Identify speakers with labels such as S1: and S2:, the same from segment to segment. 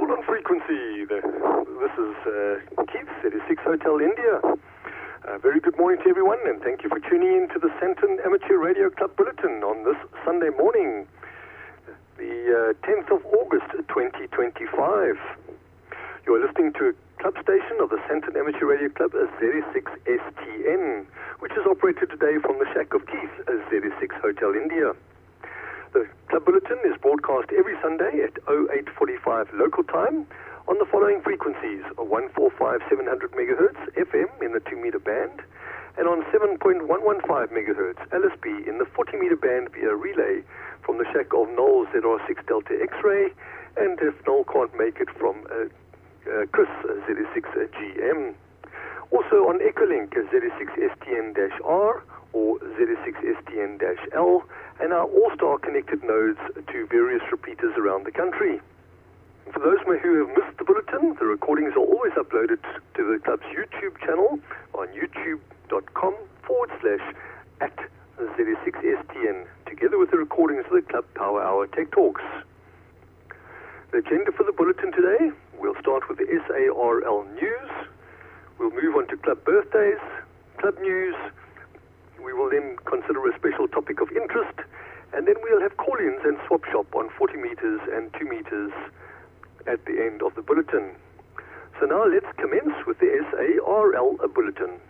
S1: Hold on frequency. This is Keith, ZS6 Hotel India. Very good morning to everyone, and thank you for tuning in to the Sandton Amateur Radio Club Bulletin on this Sunday morning, the 10th of August 2025. You are listening to a club station of the Sandton Amateur Radio Club, ZS6STN, which is operated today from the Shack of Keith, ZS6 Hotel India. The Club Bulletin is broadcast every Sunday at 08:45 local time on the following frequencies: 145-700 MHz FM in the 2-meter band, and on 7.115 MHz LSB in the 40-meter band via relay from the Shack of Noel ZR6 Delta X-ray, and if Noel can't make it, from Chris ZS6 GM. Also on Echolink ZS6STN-R or ZS6STN-L, and our all-star connected nodes to various repeaters around the country. For those who have missed the bulletin, the recordings are always uploaded to the club's YouTube channel on youtube.com/@ZS6STN, together with the recordings of the Club Power Hour Tech Talks. The agenda for the bulletin today: we'll start with the SARL news. We'll move on to club birthdays, club news. We will then consider a special topic of interest, and then we'll have call-ins and swap shop on 40 meters and 2 meters at the end of the bulletin. So now let's commence with the SARL bulletin.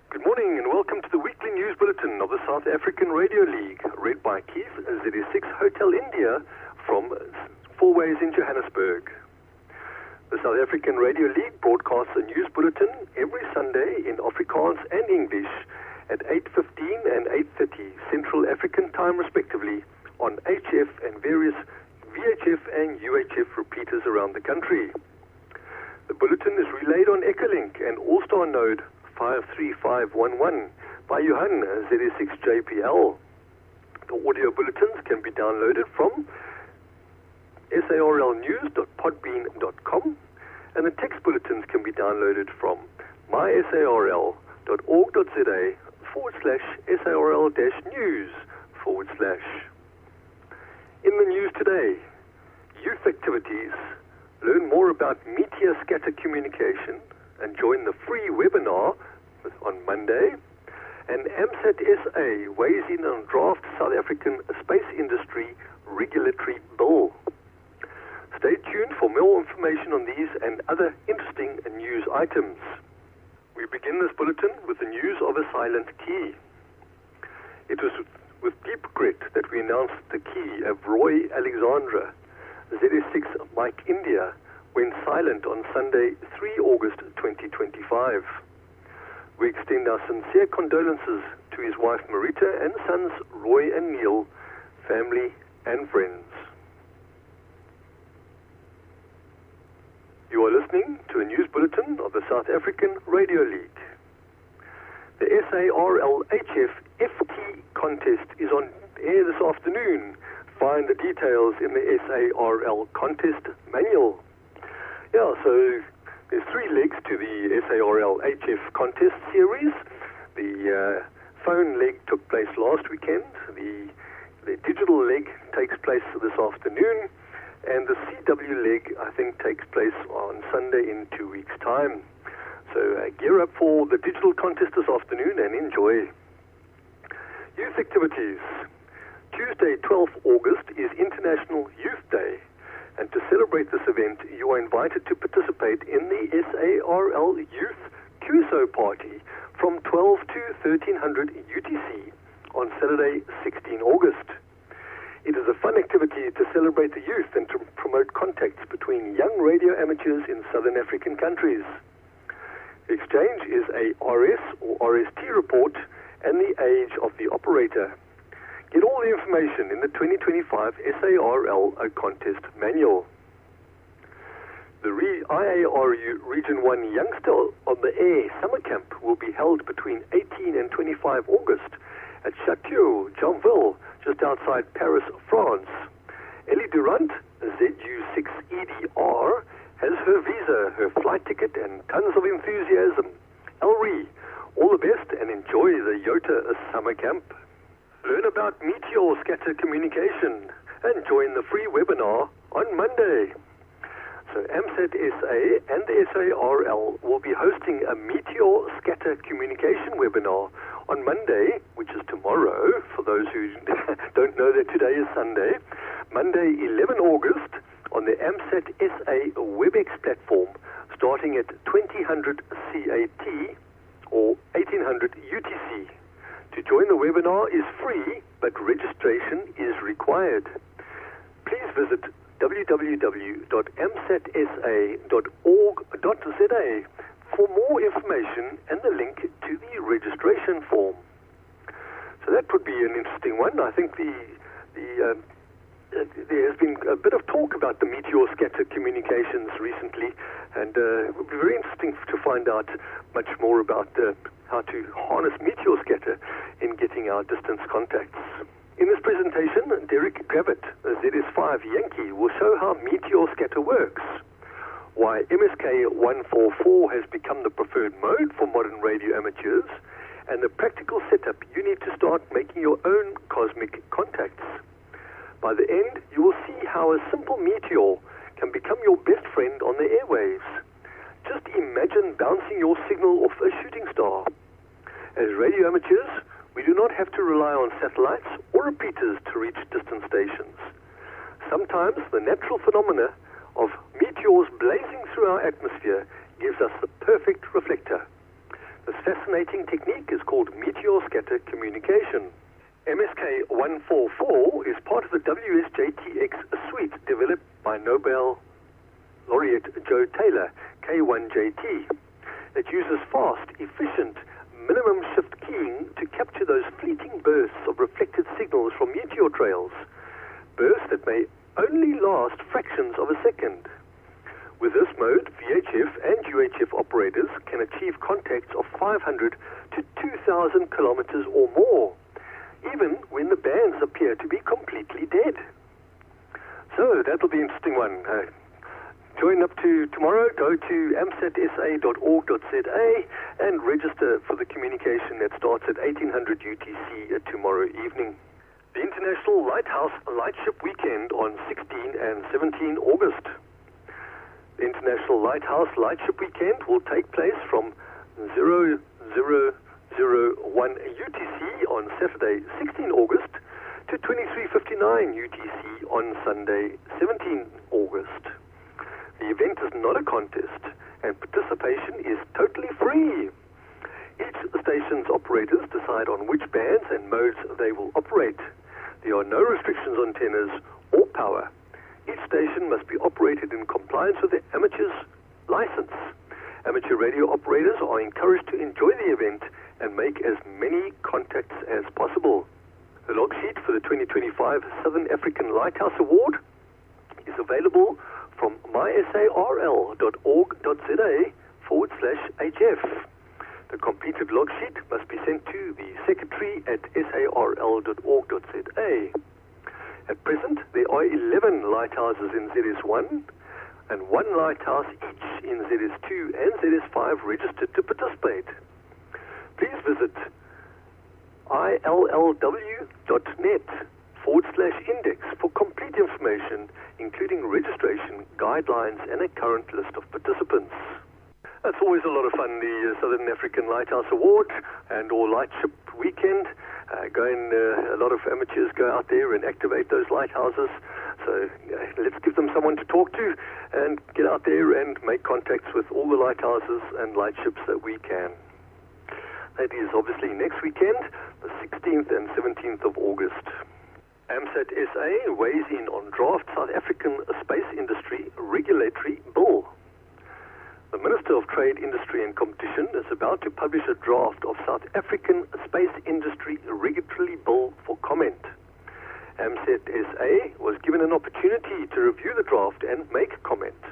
S1: Good morning and welcome to the weekly news bulletin of the South African Radio League, read by Keith, ZS6 Hotel India from Four Ways in Johannesburg. The South African Radio League broadcasts a news bulletin every Sunday in Afrikaans and English at 8:15 and 8:30 Central African Time respectively on HF and various VHF and UHF repeaters around the country. The bulletin is relayed on Echolink and All-Star Node 53511 by Johan ZS6JPL. The audio bulletins can be downloaded from sarlnews.podbean.com, and the text bulletins can be downloaded from mysarl.org.za/SARL-news/. In the news today: youth activities. Learn more about meteor scatter communication and join the free webinar on Monday. And AMSAT SA weighs in on draft South African space industry regulatory bill. Stay tuned for more information on these and other interesting news items. We begin this bulletin with the news of a silent key. It was with deep regret that we announced the key of Roy Alexandra, ZS6 Mike India, went silent on Sunday, 3 August 2025. We extend our sincere condolences to his wife Marita and sons Roy and Neil, family and friends. You are listening to a news bulletin of the South African Radio League. The SARL HF FT contest is on air this afternoon. Find the details in the SARL contest manual. Yeah, so there's 3 legs to the SARL HF contest series. The phone leg took place last weekend. The digital leg takes place this afternoon. And the CW leg, I think, takes place on Sunday in 2 weeks' time. So gear up for the digital contest this afternoon and enjoy. Youth activities. Tuesday, 12th August, is International Youth Day. And to celebrate this event, you are invited to participate in the SARL Youth QSO Party from 12 to 1300 UTC on Saturday, 16 August. It is a fun activity to celebrate the youth and to promote contacts between young radio amateurs in Southern African countries. The exchange is a RS or RST report and the age of the operator. Get all the information in the 2025 SARL contest manual. The IARU Region 1 Youngster on the Air Summer Camp will be held between 18 and 25 August at Château Janville, just outside Paris, France. Ellie Durant, ZU6EDR, has her visa, her flight ticket, and tons of enthusiasm. Elrie, all the best and enjoy the Yota Summer Camp. Learn about meteor scatter communication and join the free webinar on Monday. So AMSAT SA and the SARL will be hosting a meteor scatter communication webinar on Monday, which is tomorrow, for those who don't know that today is Sunday, Monday 11 August on the AMSAT SA WebEx platform starting at 2000 CAT or 1800 UTC. To join the webinar is free, but registration is required. Please visit www.amsatsa.org.za for more information and the link to the registration form. So that would be an interesting one. I think there has been a bit of talk about the meteor scatter communications recently, and it would be very interesting to find out much more about how to harness meteor scatter in getting our distance contacts. In this presentation, Derek Gravitt, a ZS5 Yankee, will show how meteor scatter works, why MSK 144 has become the preferred mode for modern radio amateurs, and the practical setup you need to start making your own cosmic contacts. By the end, you will see how a simple meteor can become your best friend on the airwaves. Just imagine bouncing your signal off a shooting star. As radio amateurs, we do not have to rely on satellites or repeaters to reach distant stations. Sometimes the natural phenomena of meteors blazing through our atmosphere gives us the perfect reflector. This fascinating technique is called meteor scatter communication. MSK 144 is part of the WSJTX suite developed by Nobel laureate Joe Taylor, K1JT. It uses fast, efficient, minimum shift keying to capture those fleeting bursts of reflected signals from meteor trails, bursts that may only last fractions of a second. With this mode, VHF and UHF operators can achieve contacts of 500 to 2,000 kilometers or more, even when the bands appear to be completely dead. So that'll be an interesting one. Join up to tomorrow, go to amsatsa.org.za and register for the communication that starts at 1800 UTC tomorrow evening. The International Lighthouse Lightship Weekend on 16 and 17 August. The International Lighthouse Lightship Weekend will take place from 0001 UTC on Saturday 16 August to 23:59 UTC on Sunday 17 August. The event is not a contest, and participation is totally free. Each station's operators decide on which bands and modes they will operate. There are no restrictions on tenors or power. Each station must be operated in compliance with the amateur's license. Amateur radio operators are encouraged to enjoy the event and make as many contacts as possible. The log sheet for the 2025 Southern African Lighthouse Award is available from mysarl.org.za/HF. The completed log sheet must be sent to the secretary at sarl.org.za. At present, there are 11 lighthouses in ZS1 and 1 lighthouse each in ZS2 and ZS5 registered to participate. Please visit illw.net/index for complete information, including registration, guidelines, and a current list of participants. That's always a lot of fun, the Southern African Lighthouse Award and or Lightship Weekend. A lot of amateurs go out there and activate those lighthouses. So let's give them someone to talk to and get out there and make contacts with all the lighthouses and lightships that we can. That is obviously next weekend, the 16th and 17th of August. AMSAT SA weighs in on draft South African space industry regulatory bill. The Minister of Trade, Industry and Competition is about to publish a draft of South African space industry regulatory bill for comment. AMSAT SA was given an opportunity to review the draft and make comment.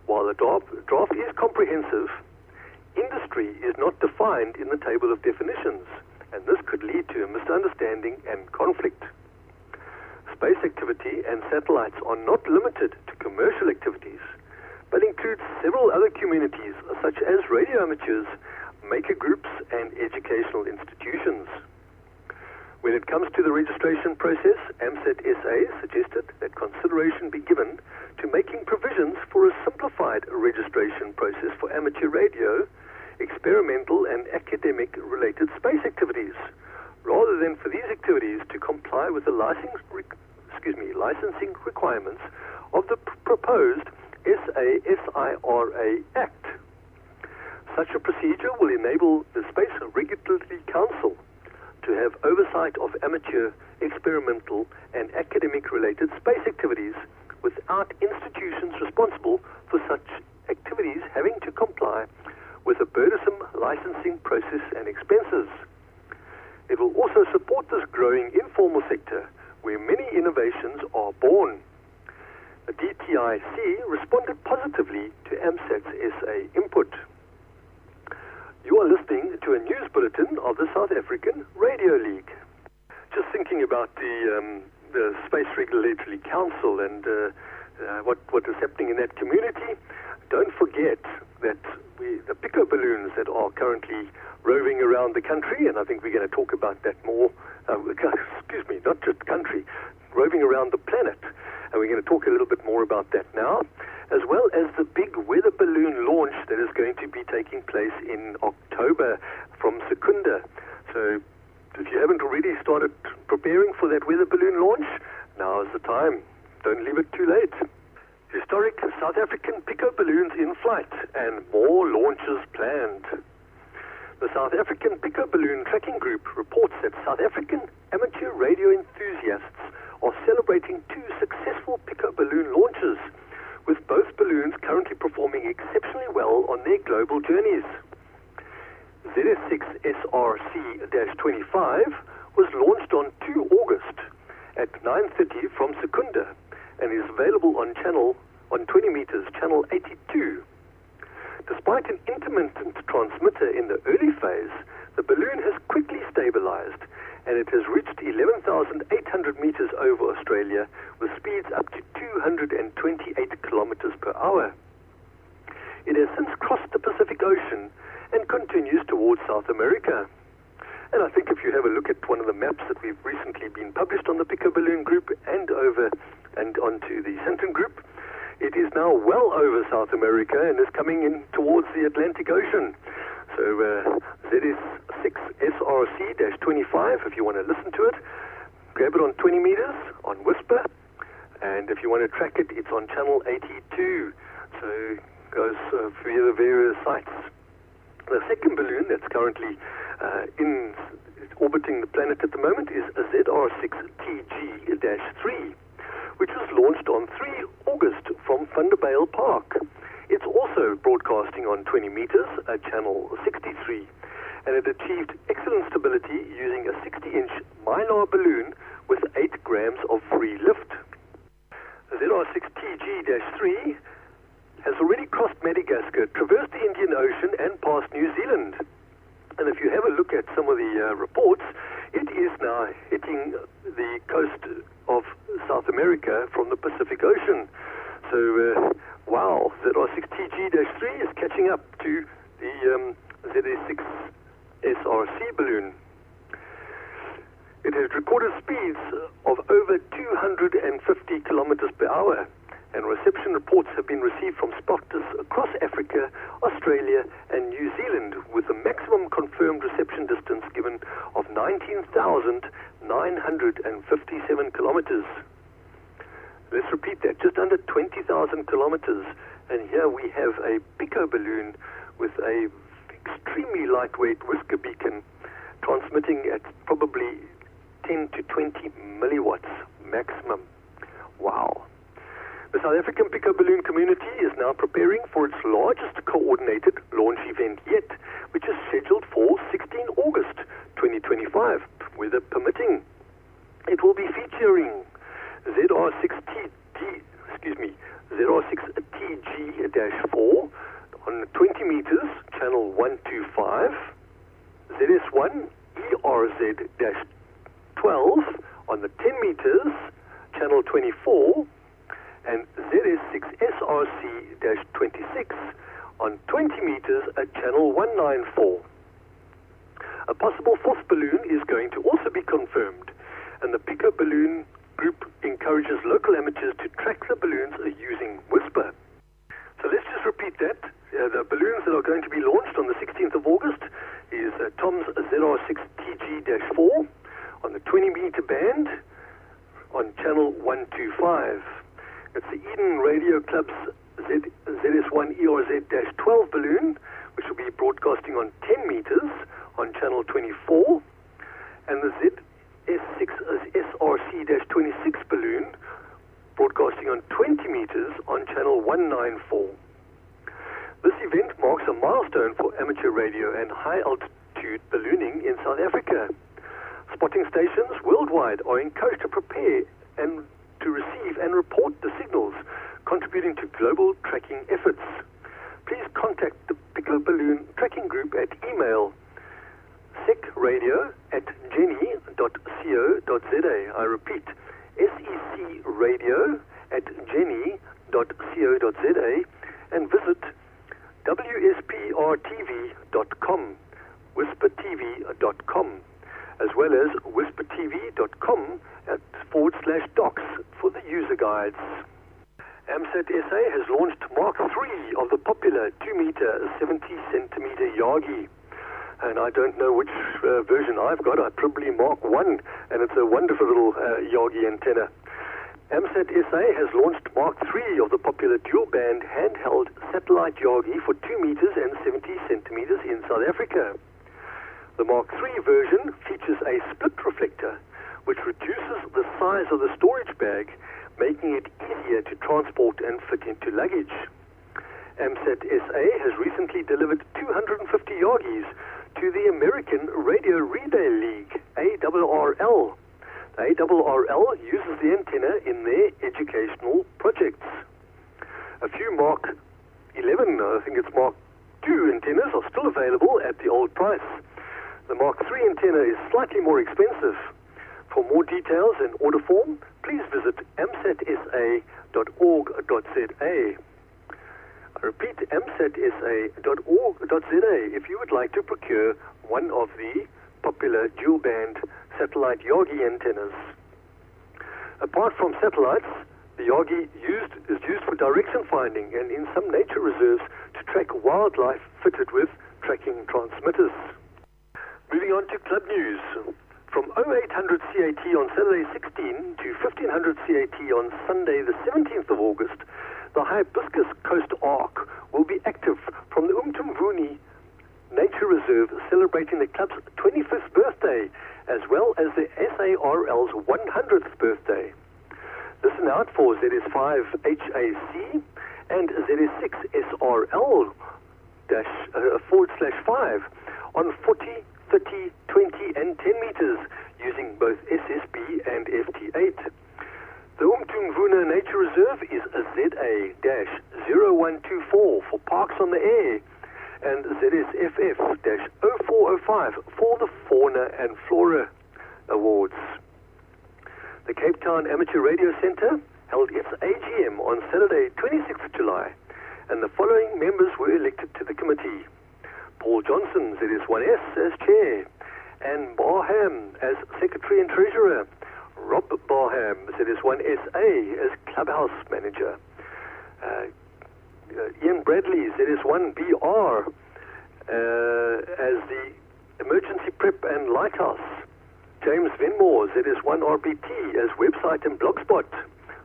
S1: While the draft is comprehensive, industry is not defined in the table of definitions, and this could lead to a misunderstanding and conflict. Space activity and satellites are not limited to commercial activities, but includes several other communities such as radio amateurs, maker groups, and educational institutions. When it comes to the registration process, AMSAT SA suggested that consideration be given to making provisions for a amateur radio, experimental and academic related space activities, rather than for these activities to comply with the licensing requirements of the proposed SASIRA Act. Such a procedure will enable the Space Regulatory Council to have oversight of amateur, experimental and academic-related space activities without institutions responsible for such activities having to comply with a burdensome licensing process and expenses. It will also support this growing informal sector where many innovations are born. The DTIC responded positively to AMSAT's SA input. You are listening to a news bulletin of the South African Radio League. Just thinking about the Space Regulatory Council and what is happening in that community, don't forget that the pico balloons that are currently roving around the country, and I think we're going to talk about that more, not just country, roving around the planet, and we're going to talk a little bit more about that now, as well as the big weather balloon launch that is going to be taking place in October from Secunda. So if you haven't already started preparing for that weather balloon launch, now is the time. Don't leave it too late. Historic South African pico balloons in flight and more launches planned. The South African Pico Balloon Tracking Group reports that South African amateur radio enthusiasts are celebrating 2 successful pico balloon launches, with both balloons currently performing exceptionally well on their global journeys. ZS6STN was launched on 2 August at 9:30 from Secunda and is available on 20 meters, channel 82. Despite an intermittent transmitter in the early phase, the balloon has quickly stabilized and it has reached 11,800 meters over Australia with speeds up to 228 kilometers per hour. It has since crossed the Pacific Ocean and continues towards South America. And I think if you have a look at one of the maps that we've recently been published on the Pico Balloon Group and onto the Sandton Group, it is now well over South America and is coming in towards the Atlantic Ocean. So ZS6SRC-25, if you want to listen to it, grab it on 20 meters on Whisper, and if you want to track it, it's on channel 82. So it goes via the various sites. The second balloon that's currently orbiting the planet at the moment is a ZR6TG-3, which was launched on 3 August from Thunderbale Park. It's also broadcasting on 20 meters at channel 63, and it achieved excellent stability using a 60-inch mylar balloon with 8 grams of free lift. The ZR6TG-3 has already crossed Madagascar, traversed the Indian Ocean, and passed New Zealand. And if you have a look at some of the reports, it is now hitting the coast of South America from the Pacific Ocean. So, wow, ZR6TG-3 is catching up to the ZS6SRC balloon. It has recorded speeds of over 250 kilometers per hour, and reception reports have been received from spotters across Africa, Australia, and New Zealand, with a maximum confirmed reception distance given of 19,957 kilometers. Let's repeat that, just under 20,000 kilometers. And here we have a pico balloon with a extremely lightweight whisker beacon transmitting at probably 10 to 20 milliwatts maximum. Wow. The South African pico balloon community is now preparing for its largest coordinated launch event yet, which is scheduled for 16 August 2025, weather permitting. It will be featuring ZR6TG-4 on 20 meters, channel 125, ZS1 ERZ-12 on the 10 meters, channel 24, and ZS6SRC-26 on 20 meters at channel 194. A possible 4th balloon is going to also be confirmed, and the Pico Balloon Group encourages local amateurs to track the balloons using Whisper. So let's just repeat that. The balloons that are going to be launched on the 16th of August is Tom's ZR6TG-4 on the 20-meter band on channel 125. It's the Eden Radio Club's ZS1 ERZ-12 balloon, which will be broadcasting on 10 meters on channel 24, and the ZS6SRC-26 balloon broadcasting on 20 meters on channel 194. This event marks a milestone for amateur radio and high-altitude ballooning in South Africa. Spotting stations worldwide are encouraged to prepare and to receive and report the signals, contributing to global tracking efforts. Please contact the Piccolo Balloon Tracking Group at email secradio@geni.co.za. I repeat, secradio@geni.co.za, and visit wsprtv.com, whispertv.com, as well as whispertv.com/docs for the user guides. AMSAT SA has launched Mark III of the popular 2-meter, 70-centimeter Yagi. And I don't know which version I've got. I probably Mark I, and it's a wonderful little Yagi antenna. AMSAT SA has launched Mark III of the popular dual-band handheld satellite Yagi for 2 meters and 70 centimeters in South Africa. The Mark III version features a split reflector, which reduces the size of the storage bag, making it easier to transport and fit into luggage. AMSAT SA has recently delivered 250 Yagis to the American Radio Relay League, ARRL. The ARRL uses the antenna in their educational projects. A few Mark 11, I think it's Mark II antennas, are still available at the old price. The Mark III antenna is slightly more expensive. For more details and order form, please visit amsatsa.org.za. I repeat, amsatsa.org.za if you would like to procure one of the popular dual-band satellite Yagi antennas. Apart from satellites, the Yagi is used for direction finding and in some nature reserves to track wildlife fitted with tracking transmitters. Moving on to club news. From 0800 CAT on Saturday 16 to 1500 CAT on Sunday the 17th of August, the Hibiscus Coast Ark will be active from the Umtumvuni Nature Reserve, celebrating the club's 25th birthday, as well as the SARL's 100th birthday. Listen out for ZS5HAC and ZS6SRL-/5 on 40, 30, 20 and 10 meters using both SSB and FT8. The Umtumvuna Nature Reserve is a ZA-0124 for Parks on the Air and ZSFF-0405 for the Fauna and Flora Awards. The Cape Town Amateur Radio Centre held its AGM on Saturday 26th July, and the following members were elected to the committee: Paul Johnson, ZS1S, as Chair, Anne Barham as Secretary and Treasurer, Rob Barham, ZS1SA, as Clubhouse Manager, Ian Bradley, ZS1BR, as the Emergency Prep and Lighthouse, James Venmore, ZS1RBT, as Website and Blogspot,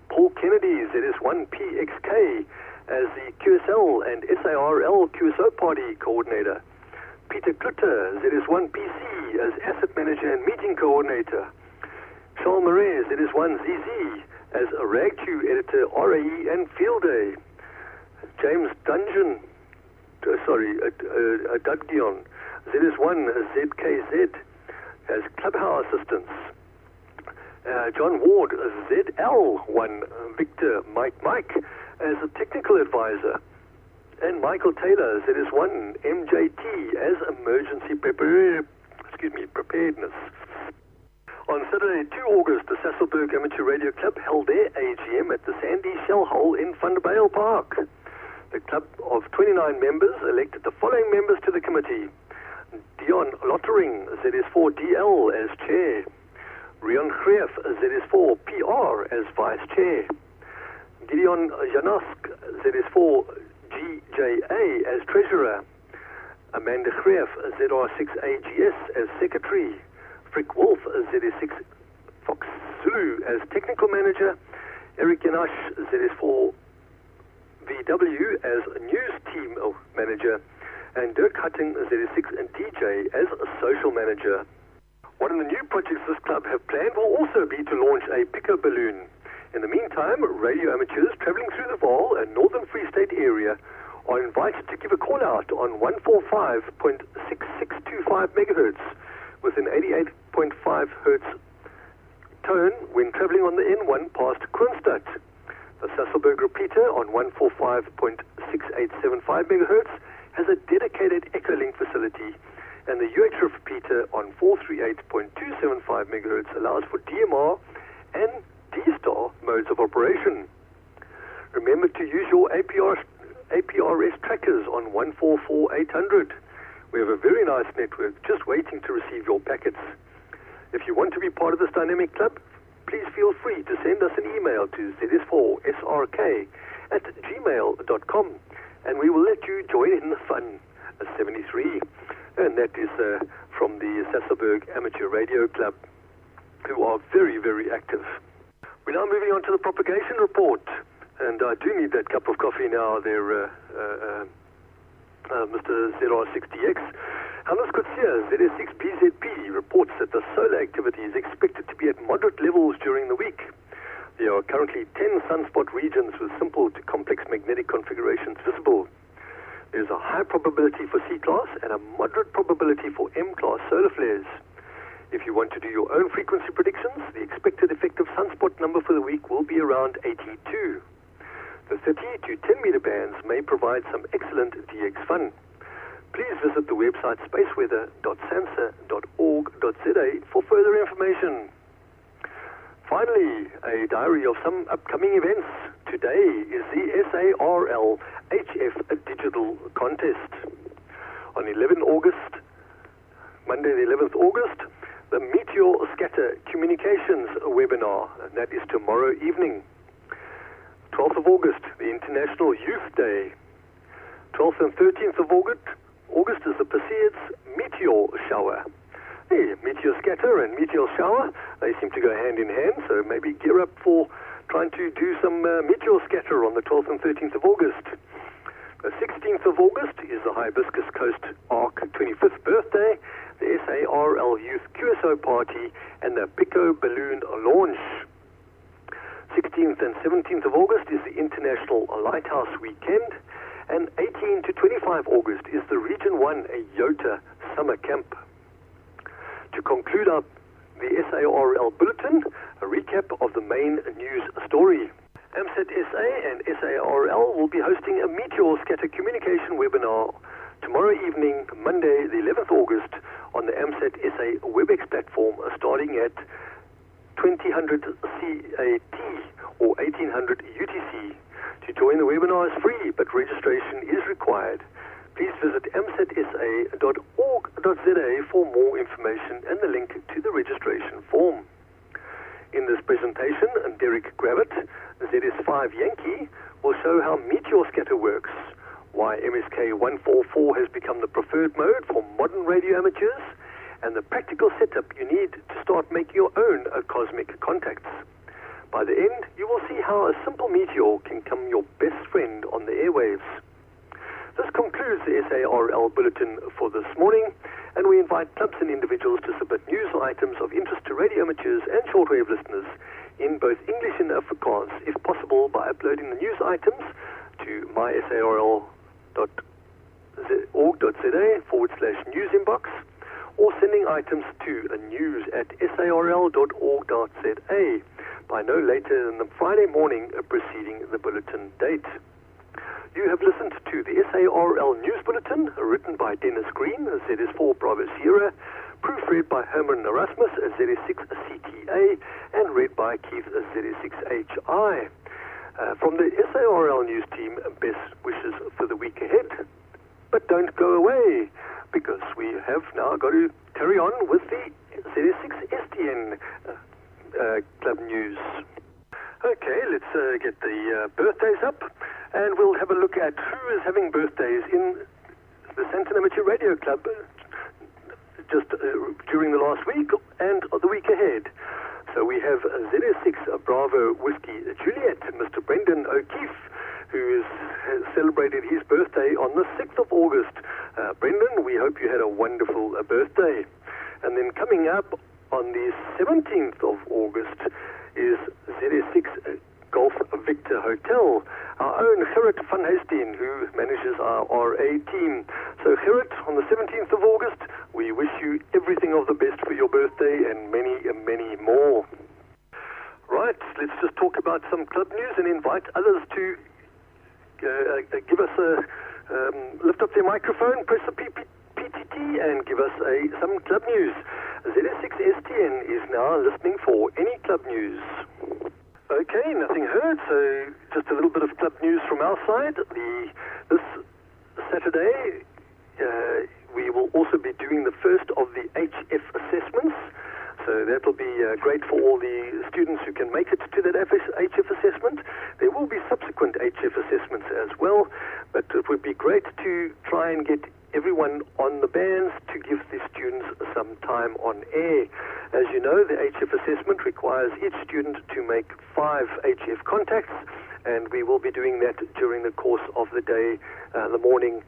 S1: Paul Kennedy, ZS1PXK, as the QSL and SARL QSO Party Coordinator, Peter Klutter, ZS1PC, as Asset Manager and Meeting Coordinator, Charles Murray, ZS1ZZ, as a RAGQ Editor, RAE and Field Day, James Dungeon, Dugdion, ZS1ZKZ, as Clubhouse Assistants, John Ward, ZL1 Victor Mike, as a Technical Advisor, and Michael Taylor, ZS1 MJT, as Emergency Preparedness. On Saturday, 2 August, the Sasolburg Amateur Radio Club held their AGM at the Sandy Shell Hole in Thunderbale Park. The club of 29 members elected the following members to the committee: Dion Lottering, ZS4DL, as Chair, Rion Greef, ZS4PR, as Vice Chair, Gideon Janosk, ZS4GJA, as Treasurer, Amanda Greef, ZR6AGS as Secretary, Frick Wolf, ZS6 Fox Zulu as Technical Manager, Eric Yanash, ZS4VW as News Team Manager, and Dirk Hutting, ZS6 and DJ as Social Manager. One of the new projects this club have planned will also be to launch a pico balloon. In the meantime, radio amateurs travelling through the Vaal and Northern Free State area are invited to give a call out on 145.6625 megahertz with an 88.5 hertz tone when travelling on the N1 past Kroonstad. The Sasolburg repeater on 145.6875 megahertz has a dedicated Echolink facility, and the UHF repeater on 438.275 megahertz allows for DMR and D-Star modes of operation. Remember to use your APRS trackers on 144.800. We have a very nice network just waiting to receive your packets. If you want to be part of this dynamic club, please feel free to send us an email to zs4srk@gmail.com, and we will let you join in the fun. 73, and that is from the Sasolburg Amateur Radio Club, who are very, very active. We're now moving on to the propagation report, and I do need that cup of coffee now there, Mr. ZR60X. Hannes Kutsia, ZS6BZP, reports that the solar activity is expected to be at moderate levels during the week. There are currently 10 sunspot regions with simple to complex magnetic configurations visible. There's a high probability for C-class and a moderate probability for M-class solar flares. If you want to do your own frequency predictions, the expected effective sunspot number for the week will be around 82. The 30 to 10 meter bands may provide some excellent DX fun. Please visit the website spaceweather.sansa.org.za for further information. Finally, a diary of some upcoming events. Today is the SARL HF Digital Contest. On 11 August, Monday the 11th August, the Meteor Scatter Communications webinar, and that is tomorrow evening. 12th of August, the International Youth Day. 12th and 13th of August is the Perseids Meteor Shower. Hey, meteor scatter and meteor shower, they seem to go hand in hand, so maybe gear up for trying to do some meteor scatter on the 12th and 13th of August. The 16th of August is the Hibiscus Coast Arc 25th birthday, the SARL Youth QSO party, and the Pico Balloon launch. 16th and 17th of August is the International Lighthouse Weekend, and 18 to 25 August is the Region 1 Iota Summer Camp. To conclude up the SARL Bulletin, a recap of the main news story. AMSAT SA and SARL will be hosting a Meteor Scatter Communication webinar tomorrow evening, Monday the 11th August, on the AMSAT SA WebEx platform starting at 2000 CAT or 1800 UTC. To join the webinar is free, but registration is required. Please visit amsatsa.org.za for more information and the link to the registration form. In this presentation, Derek Gravitt, ZS5 Yankee, will show how meteor scatter works, why MSK 144 has become the preferred mode for modern radio amateurs, and the practical setup you need to start making your own cosmic contacts. By the end, you will see how a simple meteor can become your best friend on the airwaves. This concludes the SARL Bulletin for this morning, and we invite clubs and individuals to submit news items of interest to radio amateurs and shortwave listeners in both English and Afrikaans, if possible, by uploading the news items to mysarl.org.za/news inbox, or sending items to news@sarl.org.za by no later than the Friday morning preceding the bulletin date. You have listened to the SARL News Bulletin, written by Dennis Green, ZS4 Bravo Sierra, proofread by Herman Erasmus, ZS6CTA, and read by Keith, ZS6HI. From the SARL News team, best wishes for the week ahead. But don't go away, because we have now got to carry on with the ZS6STN club news. Okay, let's get the birthdays up, and we'll have a look at who is having birthdays in the Sandton Amateur Radio Club just during the last week and the week ahead. So we have ZS6 Bravo Whiskey Juliet, Mr. Brendan O'Keefe, who has celebrated his birthday on the 6th of August. Brendan, we hope you had a wonderful birthday. And then coming up on the 17th of August is ZS6 Golf Victor Hotel, our own Gerrit van Heesteen, who manages our RA team. So Gerrit, on the 17th of August, we wish you everything of the best for your birthday and many, many more. Right, let's just talk about some club news and invite others to give us lift up their microphone, press the PTT and give us some club news. ZS6STN is now listening for any club news. Okay, nothing heard, so just a little bit of club news from our side. This Saturday, we will also be doing the first of the HF assessments. So that will be great for all the students who can make it to that HF assessment. There will be subsequent HF assessments as well, but it would be great to try and get everyone on the bands to give the students some time on air. As you know, the HF assessment requires each student to make 5 HF contacts, and we will be doing that during the course of the day, the morning,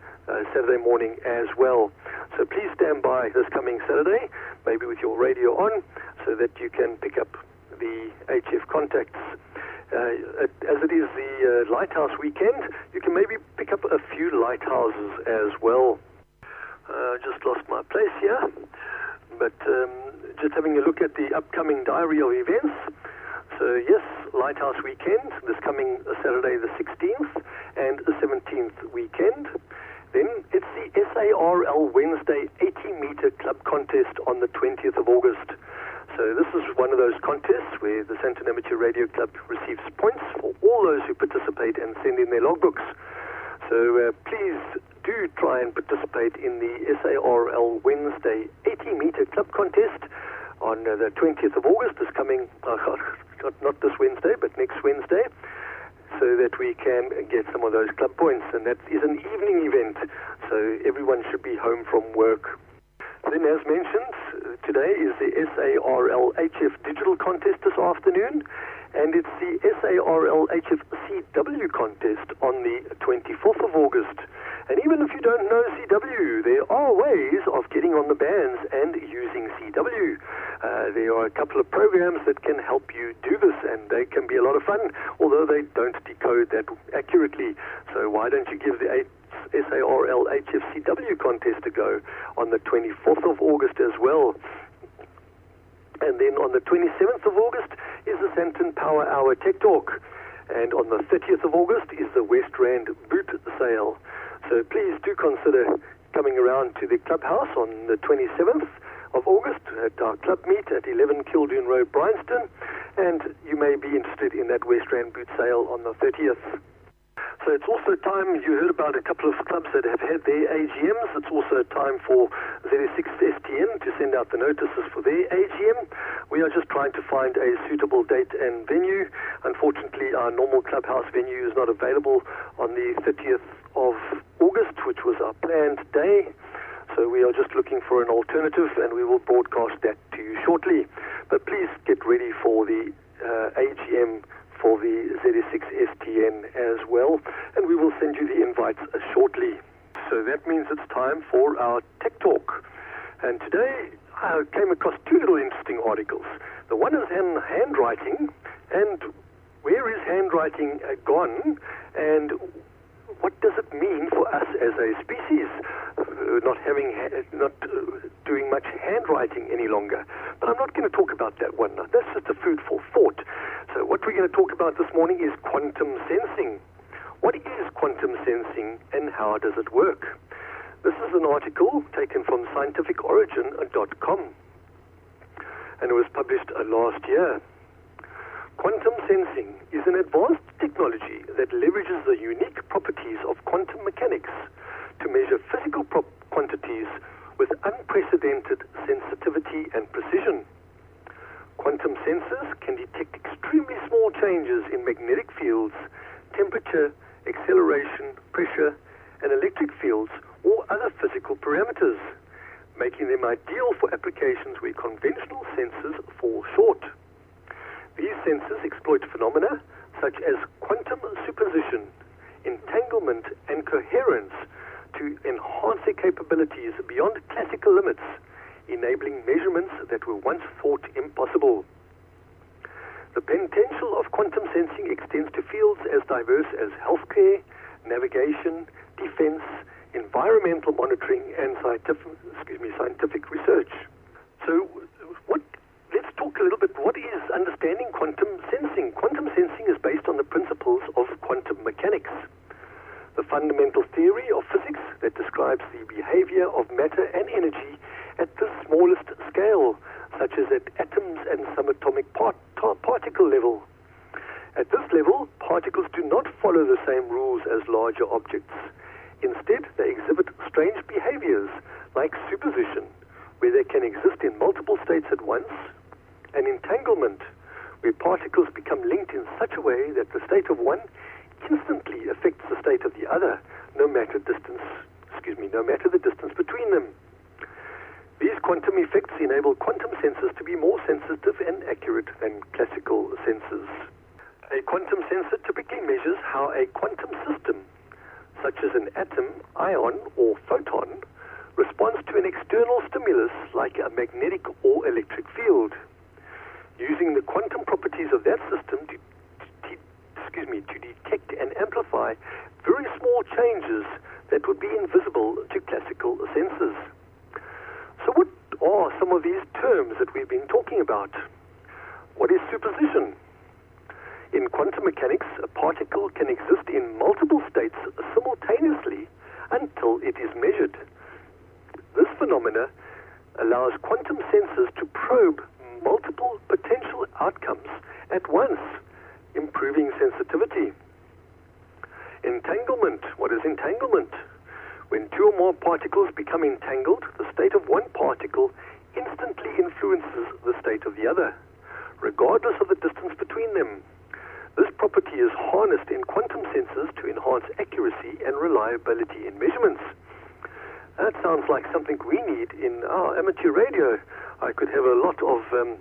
S1: Saturday morning as well. So please stand by this coming Saturday, maybe with your radio on, so that you can pick up the HF contacts. As it is the Lighthouse weekend, you can maybe pick up a few lighthouses as well. Just lost my place here, but just having a look at the upcoming diary of events. So yes, Lighthouse weekend, this coming Saturday the 16th and the 17th weekend. Then it's the SARL Wednesday 80-meter club contest on the 20th of August. So this is one of those contests where the Sandton Amateur Radio Club receives points for all those who participate and send in their logbooks. So please do try and participate in the SARL Wednesday 80-meter club contest on the 20th of August, this coming, not this Wednesday, but next Wednesday, so that we can get some of those club points. And that is an evening event, so everyone should be home from work. Then, as mentioned, today is the SARL HF Digital Contest this afternoon, and it's the SARL HF CW Contest on the 24th of August. And even if you don't know CW, there are ways of getting on the bands and using CW. There are a couple of programs that can help you do this, and they can be a lot of fun, although they don't decode that accurately. So why don't you give the SARL HFCW contest a go on the 24th of August as well. And then on the 27th of August is the Sandton Power Hour Tech Talk. And on the 30th of August is the West Rand Boot Sale. So please do consider coming around to the clubhouse on the 27th of August at our club meet at 11 Kildoon Road, Bryanston. And you may be interested in that West Rand Boot Sale on the 30th. So it's also time, you heard about a couple of clubs that have had their AGMs. It's also time for ZS6STN to send out the notices for their AGM. We are just trying to find a suitable date and venue. Unfortunately, our normal clubhouse venue is not available on the 30th of August, which was our planned day. So we are just looking for an alternative, and we will broadcast that to you shortly. But please get ready for the AGM for the ZS6STN as well, and we will send you the invites shortly. So that means it's time for our Tech Talk. And today I came across 2 little interesting articles. The one is on handwriting, and where is handwriting gone, and what does it mean for us as a species, not doing much handwriting any longer? But I'm not going to talk about that one. That's just a food for thought. So what we're going to talk about this morning is quantum sensing. What is quantum sensing and how does it work? This is an article taken from scientificorigin.com, and it was published last year. Quantum sensing is an advanced technology that leverages the unique properties of quantum mechanics to measure physical quantities with unprecedented sensitivity and precision. Quantum sensors can detect extremely small changes in magnetic fields, temperature, acceleration, pressure, and electric fields or other physical parameters, making them ideal for applications where conventional sensors fall short. These sensors exploit phenomena such as quantum superposition, entanglement, and coherence to enhance their capabilities beyond classical limits, enabling measurements that were once thought impossible. The potential of quantum sensing extends to fields as diverse as healthcare, navigation, defense, environmental monitoring, and scientific research. So, let's talk a little bit. What is understanding quantum sensing? Quantum sensing is based on the principles of quantum mechanics, the fundamental theory of physics that describes the behavior of matter and energy at the smallest scale, such as at atoms and subatomic particle level. At this level, particles do not follow the same rules as larger objects. Instead, they exhibit strange behaviors like superposition, where they can exist in multiple states at once, and entanglement, where particles become linked in such a way that the state of one instantly affects the state of the other, no matter the distance between them. These quantum effects enable quantum sensors to be more sensitive and accurate than classical sensors. A quantum sensor typically measures how a quantum system, such as an atom, ion, or photon, responds to an external stimulus like a magnetic or electric field. Using the quantum properties of that system to detect and amplify very small changes that would be invisible to classical sensors. So what are some of these terms that we've been talking about? What is superposition? In quantum mechanics, a particle can exist in multiple states simultaneously until it is measured. This phenomena allows quantum sensors to probe multiple potential outcomes at once, improving sensitivity. Entanglement. What is entanglement? When two or more particles become entangled, the state of one particle instantly influences the state of the other, regardless of the distance between them. This property is harnessed in quantum sensors to enhance accuracy and reliability in measurements. That sounds like something we need in our amateur radio. I could have a lot of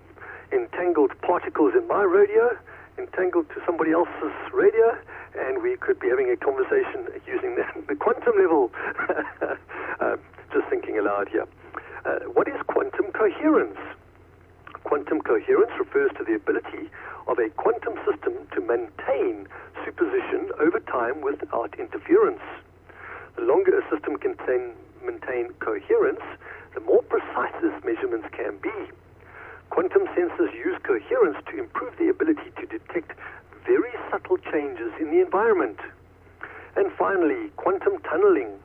S1: entangled particles in my radio, entangled to somebody else's radio, and we could be having a conversation using the quantum level. Just thinking aloud here. What is quantum coherence? Quantum coherence refers to the ability of a quantum system to maintain superposition over time without interference. The longer a system can maintain coherence, the more precise its measurements can be. Quantum sensors use coherence to improve the ability to detect very subtle changes in the environment. And finally, quantum tunneling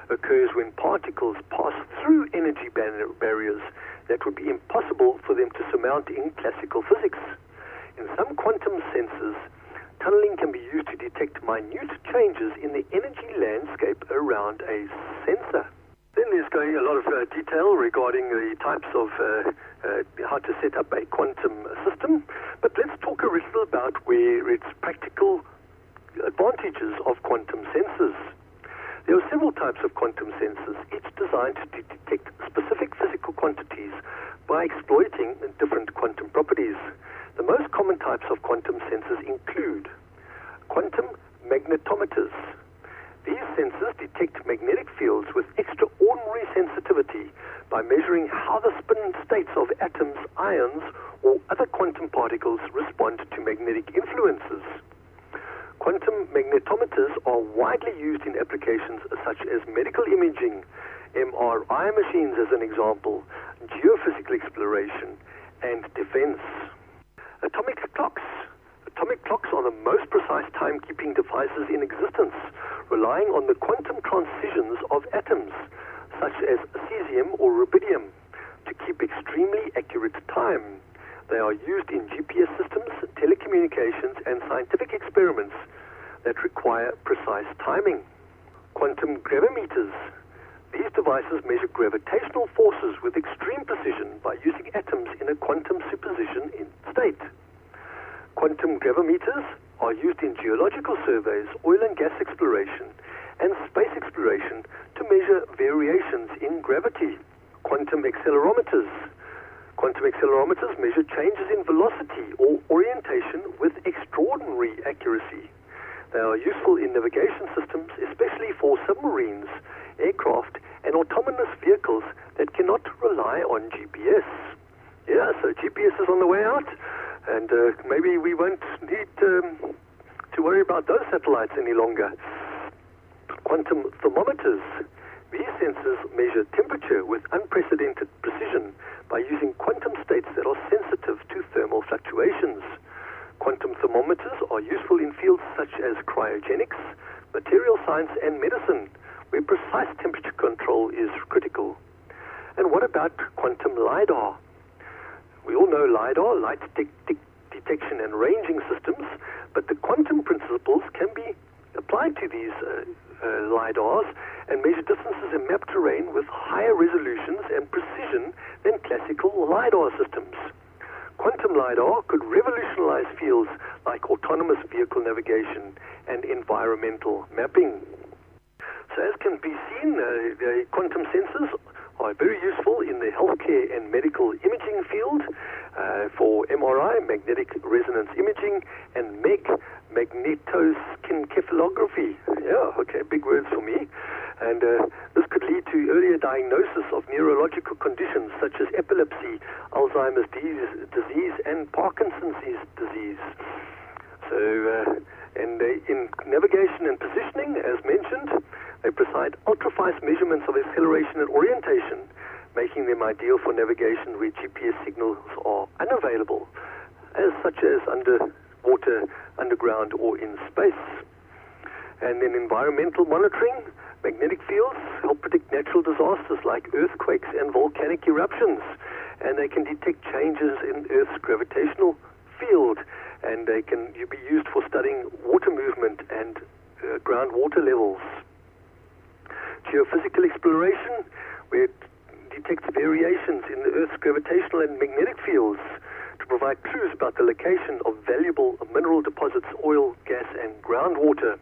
S1: occurs when particles pass through energy barriers that would be impossible for them to surmount in classical physics. In some quantum sensors, tunneling can be used to detect minute changes in the energy landscape around a sensor. Then there's going a lot of detail regarding the types of how to set up a quantum system. But let's talk a little about where its practical advantages of quantum sensors. There are several types of quantum sensors, each designed to detect specific physical quantities by exploiting different quantum properties. The most common types of quantum sensors include quantum magnetometers. These sensors detect magnetic fields with extraordinary sensitivity by measuring how the spin states of atoms, ions, or other quantum particles respond to magnetic influences. Quantum magnetometers are widely used in applications such as medical imaging, MRI machines as an example, geophysical exploration, and defense. Atomic clocks. Atomic clocks are the most precise timekeeping devices in existence, relying on the quantum transitions of atoms, such as cesium or rubidium, to keep extremely accurate time. They are used in GPS systems, telecommunications, and scientific experiments that require precise timing. Quantum gravimeters. These devices measure gravitational forces with extreme precision by using atoms in a quantum superposition state. Quantum gravimeters are used in geological surveys, oil and gas exploration, and space exploration to measure gravity. Quantum accelerometers. Quantum accelerometers measure changes in velocity or orientation with extraordinary accuracy. They are useful in navigation systems, especially for submarines, aircraft, and autonomous vehicles that cannot rely on GPS. Yeah, so GPS is on the way out, and maybe we won't need to worry about those satellites any longer. Quantum thermometers. These sensors measure temperature with unprecedented precision by using quantum states that are sensitive to thermal fluctuations. Quantum thermometers are useful in fields such as cryogenics, material science, and medicine, where precise temperature control is critical. And what about quantum LiDAR? We all know LiDAR, light detection and ranging systems, but the quantum principles can be applied to these LiDARs and measure distances and map terrain with higher resolutions and precision than classical LiDAR systems. Quantum LiDAR could revolutionize fields like autonomous vehicle navigation and environmental mapping. So as can be seen, the quantum sensors are very useful in the healthcare and medical imaging field for MRI, magnetic resonance imaging, and magnetoscintigraphy. Yeah, okay, big words for me. And this could lead to earlier diagnosis of neurological conditions such as epilepsy, Alzheimer's disease, and Parkinson's disease. So, in navigation and positioning, as mentioned, they provide ultra-fast measurements of acceleration and orientation, making them ideal for navigation where GPS signals are unavailable, such as underwater, underground, or in space. And in environmental monitoring, magnetic fields help predict natural disasters like earthquakes and volcanic eruptions, and they can detect changes in Earth's gravitational field, and they can be used for studying water movement and groundwater levels. Geophysical exploration, where it detects variations in the Earth's gravitational and magnetic fields to provide clues about the location of valuable mineral deposits, oil, gas, and groundwater.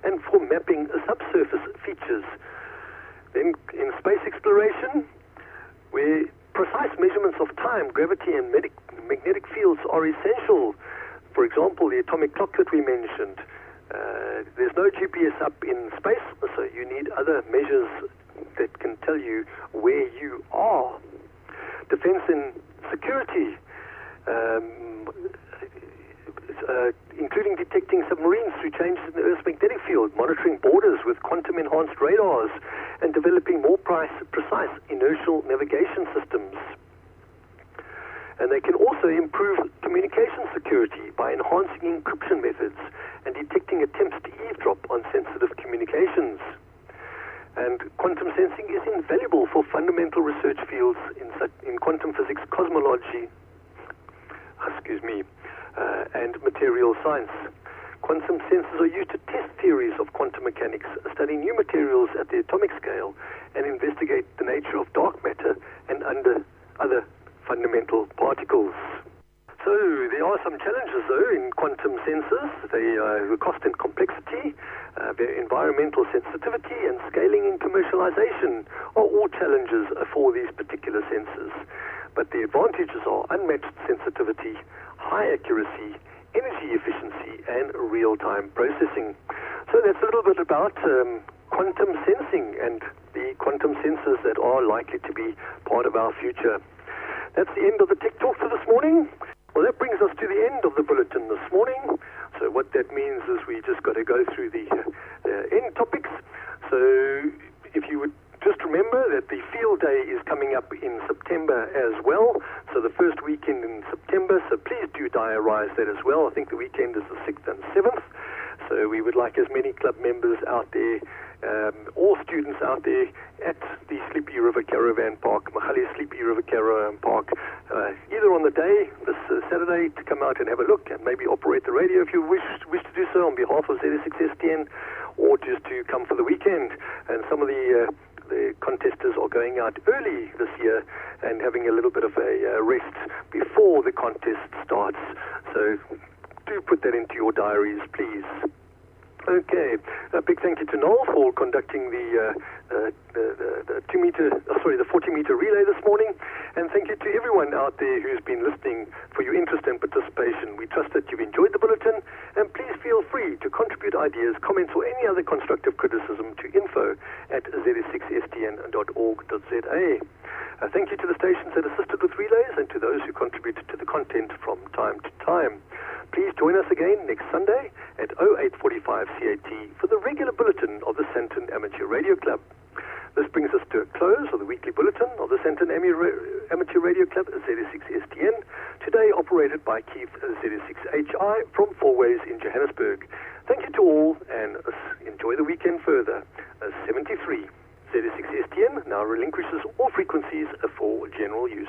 S1: And for mapping subsurface features. Then in space exploration, where precise measurements of time, gravity, and magnetic fields are essential. For example, the atomic clock that we mentioned. There's no GPS up in space, so you need other measures that can tell you where you are. Defense and security, including detecting submarines through changes in the Earth's magnetic field, monitoring borders with quantum-enhanced radars, and developing more precise inertial navigation systems. And they can also improve communication security by enhancing encryption methods and detecting attempts to eavesdrop on sensitive communications. And quantum sensing is invaluable for fundamental research fields in quantum physics, cosmology, and material science. Quantum sensors are used to test theories of quantum mechanics, study new materials at the atomic scale, and investigate the nature of dark matter and other fundamental particles. So there are some challenges, though, in quantum sensors. The cost and complexity, their environmental sensitivity, and scaling and commercialization are all challenges for these particular sensors. But the advantages are unmatched sensitivity, high accuracy, energy efficiency, and real-time processing. So that's a little bit about quantum sensing and the quantum sensors that are likely to be part of our future. That's the end of the Tech Talk for this morning. Well, that brings us to the end of the bulletin this morning. So what that means is we just got to go through the end topics. So if you would just remember that the field day is coming up in September as well. So the first weekend in September. So please do diarize that as well. I think the weekend is the 6th and 7th. So we would like as many club members out there, all students out there at the Sleepy River Caravan Park, Mahali Sleepy River Caravan Park, either on the day, this Saturday, to come out and have a look and maybe operate the radio if you wish to do so on behalf of ZS6STN, or just to come for the weekend. And some of the contestants are going out early this year and having a little bit of a rest before the contest starts. So do put that into your diaries, please. Okay. A big thank you to Noel for conducting the 40-meter relay this morning. And thank you to everyone out there who's been listening for your interest and participation. We trust that you've enjoyed the bulletin, and please feel free to contribute ideas, comments, or any other constructive criticism to info@zs6stn.org.za. Thank you to the stations that assisted with relays and to those who contributed to the content from time to time. Please join us again next Sunday at 0845 CAT for the regular bulletin of the Sandton Amateur Radio Club. This brings us to a close of the weekly bulletin of the Sandton Amateur Radio Club ZS6STN, today operated by Keith ZS6HI from Four Ways in Johannesburg. Thank you to all, and enjoy the weekend further. 73. ZS6STN now relinquishes all frequencies for general use.